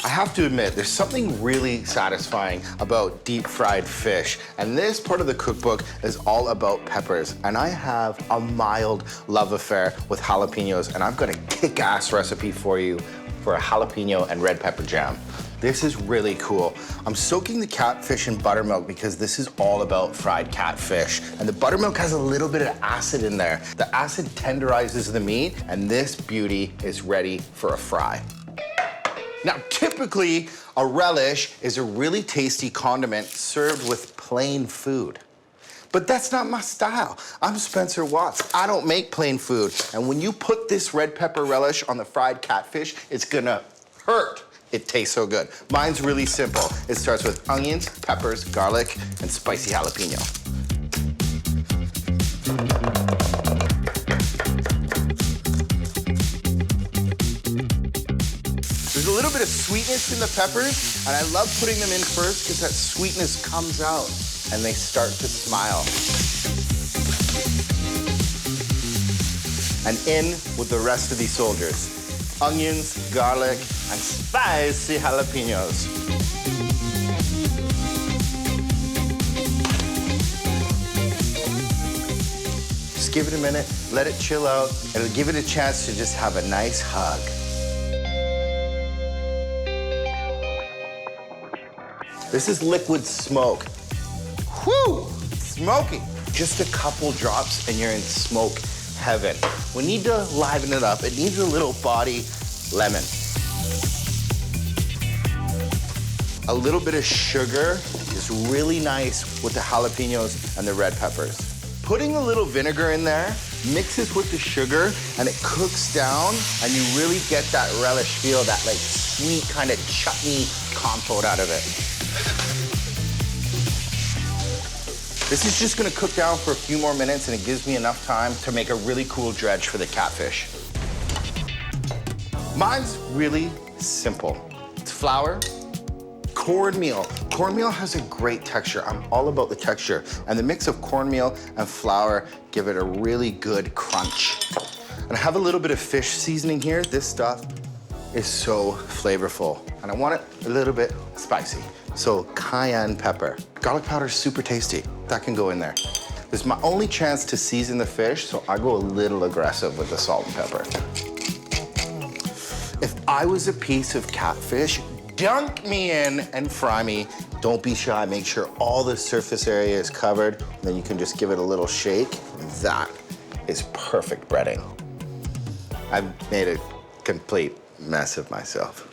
I have to admit, there's something really satisfying about deep fried fish. And this part of the cookbook is all about peppers. And I have a mild love affair with jalapenos, and I've got a kick-ass recipe for you for a jalapeno and red pepper jam. This is really cool. I'm soaking the catfish in buttermilk because this is all about fried catfish. And the buttermilk has a little bit of acid in there. The acid tenderizes the meat, and this beauty is ready for a fry. Now, typically, a relish is a really tasty condiment served with plain food. But that's not my style. I'm Spencer Watts. I don't make plain food. And when you put this red pepper relish on the fried catfish, it's gonna hurt. It tastes so good. Mine's really simple. It starts with onions, peppers, garlic, and spicy jalapeno. There's a little bit of sweetness in the peppers, and I love putting them in first because that sweetness comes out and they start to smile. And in with the rest of these soldiers. Onions, garlic, and spicy jalapenos. Just give it a minute, let it chill out. It'll give it a chance to just have a nice hug. This is liquid smoke. Whew, smoky. Just a couple drops and you're in smoke heaven. We need to liven it up. It needs a little body lemon. A little bit of sugar is really nice with the jalapenos and the red peppers. Putting a little vinegar in there mixes with the sugar and it cooks down and you really get that relish feel, that like sweet kind of chutney compote out of it. This is just gonna cook down for a few more minutes and it gives me enough time to make a really cool dredge for the catfish. Mine's really simple. It's flour, cornmeal. Cornmeal has a great texture. I'm all about the texture. And the mix of cornmeal and flour give it a really good crunch. And I have a little bit of fish seasoning here. This stuff is so flavorful. And I want it a little bit spicy. So cayenne pepper. Garlic powder is super tasty. That can go in there. This is my only chance to season the fish, so I go a little aggressive with the salt and pepper. If I was a piece of catfish, dunk me in and fry me. Don't be shy, make sure all the surface area is covered, and then you can just give it a little shake. That is perfect breading. I've made a complete mess of myself.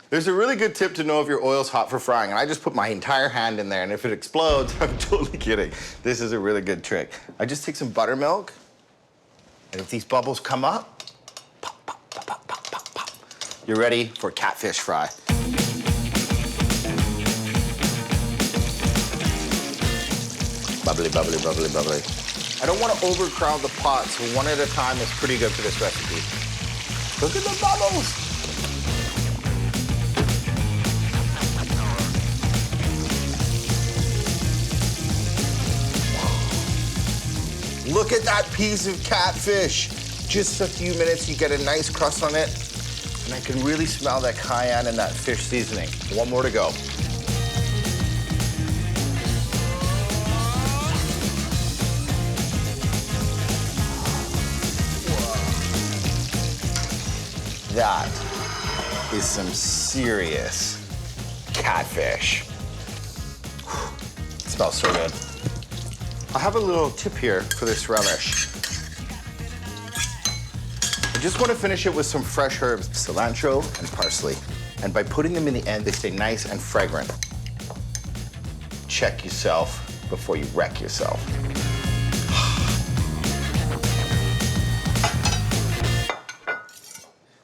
There's a really good tip to know if your oil's hot for frying, and I just put my entire hand in there, and if it explodes, I'm totally kidding. This is a really good trick. I just take some buttermilk, and if these bubbles come up, pop, pop, pop, pop, pop, pop, pop. You're ready for catfish fry. Bubbly, bubbly, bubbly, bubbly. I don't want to overcrowd the pot, so one at a time is pretty good for this recipe. Look at the bubbles. Look at that piece of catfish. Just a few minutes, you get a nice crust on it, and I can really smell that cayenne and that fish seasoning. One more to go. That is some serious catfish. It smells so good. I have a little tip here for this relish. I just want to finish it with some fresh herbs, cilantro and parsley. And by putting them in the end, they stay nice and fragrant. Check yourself before you wreck yourself.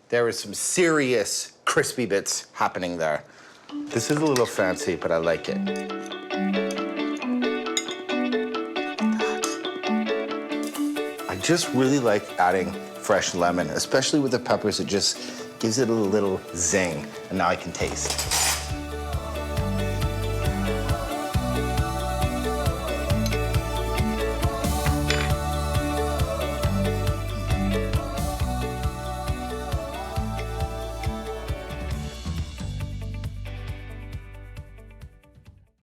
There is some serious crispy bits happening there. This is a little fancy, but I like it. I just really like adding fresh lemon, especially with the peppers. It just gives it a little zing, and now I can taste.